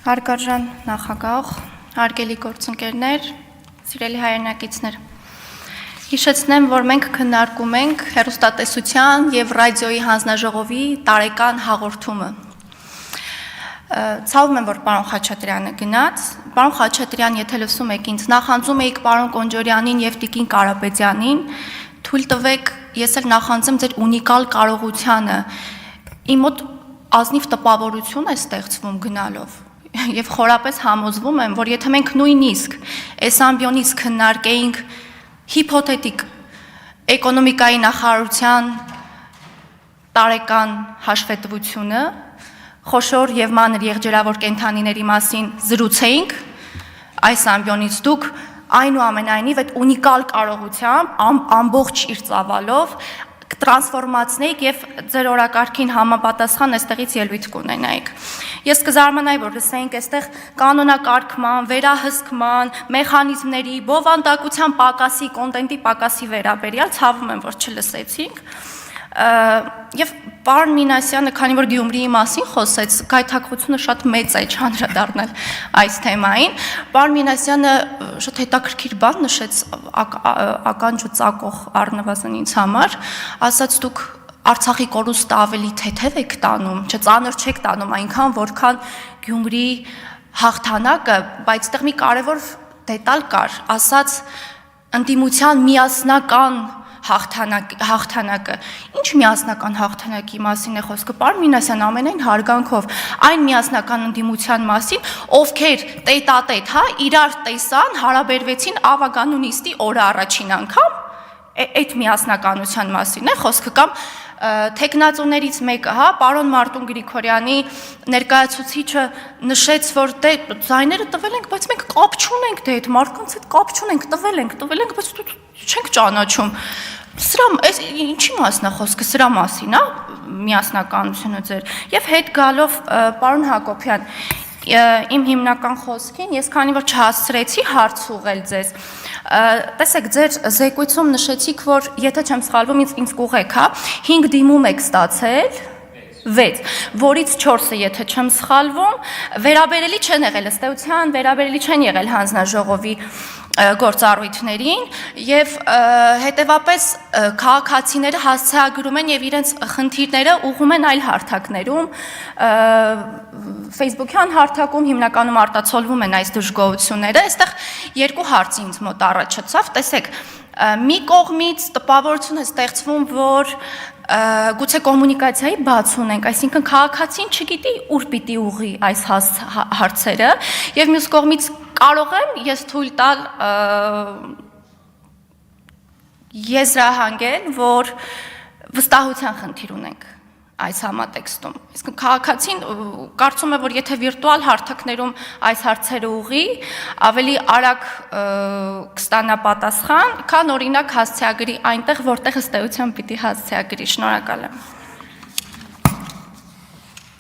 Հարգարժան նախագահ, հարգելի գործընկերներ, սիրելի հայրենակիցներ, հիշեցնեմ, որ մենք քննարկում ենք հեռուստատեսության և ռադիոյի հանձնաժողովի տարեկան հաղորդումը։ Ցավում եմ, որ պարոն Խաչատրյանը գնաց, պարոն Խաչատրյան, եթե լսում եք ինձ, նախանձում էիք պարոն Կոնջորյանին և տիկին Կարապետյանին, թույլ տվեք, ես էլ նախանձեմ ձեր ունիկալ կարողությանը, իմ մոտ ազնիվ տպավորություն է ստեղծվում գնալով և խորապես համոզվում եմ, որ եթե մենք նույնիսկ այս ամբիոնից քննարկեինք հիփոթետիկ էկոնոմիկայի նախարարության տարեկան հաշվետվությունը, խոշոր և մանր եղջերավոր կենդանիների մասին զրուցեինք, այս ամբիոնից դուք այնուամենայնիվ այդ ունիկալ կարողությամբ, ամբողջ իր ծավալով տրանսֆորմացնեիք և ձեր օրակարգին համապատասխան այստեղից ելույթ կունենայիք։ Ես կզարմանայի, որ լսեինք այստեղ կանոնակարգման, վերահսկման, մեխանիզմների, բովանդակության պակասի, կոնտենտի պակասի վերաբերյալ, ցավում եմ, որ չլսեցինք։ Եվ պարոն Մինասյանը, քանի որ Գյումրիի մասին խոսեց, գայթակղությունը շատ մեծ է չանդրադառնալ այս թեմային, պարոն Մինասյանը շատ հետաքրքիր բան նշեց, ականջը ծակող առնվազն ինձ համար, ասաց դուք Արցախի կորուստը ավելի թեթև եք տանում, ծանր չեք տանում այնքան, որքան Գյումրիի հաղթանակը, բայց այդտեղ մի կարևոր դետալ կար, ասաց ընդդիմության միասնական հաղթանակը, ինչ միասնական հաղթանակի մասին է խոսքը, պարոն Մինասյան, ամենայն հարգանքով, այն միասնական ընդդիմության մասին, ովքեր տետատետ, իրար տեսան, հարաբերվեցին ավագանունիստի օրը առաջին անգամ, այդ միասնականության մասին է խոսքը, կամ թեկնածուներից մեկը, պարոն Մարտուն Գրիգորյանի ներկայացուցիչը նշեց, որ դե ձայները տվել ենք, բայց մենք կապ չունենք դե այդ մարդկանց հետ կապ չունենք, տվել ենք, բայց չենք ճանաչում։ Սրա ինչի մասն է խոսքը, սրա մասին, միասնականությունը ձեր։ Եվ հետ գալով պարոն Հակոբյան, իմ հիմնական խոսքին, ես քանի որ չհասցրեցի հարց ուղղել ձեզ, տեսեք, ձեր զեկույցում նշեցիք, որ եթե չեմ սխալվում, ինձ կուղեք, 5 դիմում եք ստացել, 6, որից 4-ը, եթե չեմ սխալվում, վերաբերելի չեն եղել ըստեյության, վերաբերելի չեն եղել հանձնաժողովի գործառույթներին և հետևապես քաղաքացիները հասցեագրում են և իրենց խնդիրները ուղղում են այլ հարթակներում, Facebook-յան հարթակում հիմնականում արտացոլվում են այս դժգոհությունները, այստեղ երկու հարց ինձ մոտ առաջացավ, տեսեք, մի կողմից տպավորություն է ստեղծվում, որ գուցե կոմունիկացիայի բաց ունենք, այսինքն քաղաքացին չգիտի ուր պիտի ուղղի այս հարցերը և մյուս կողմից կարող եմ ես թույլ տալ եզրահանգել, որ վստահության խնդիր ունենք այս համատեքստում, իսկ քաղաքացին կարծում է, որ եթե վիրտուալ հարթակներում այս հարցերը ուղղի, ավելի արագ կստանա պատասխան, քան օրինակ հասցեագրի այնտեղ, որտեղ ըստ էության պիտի հասցեագրի, շնորհակալ եմ։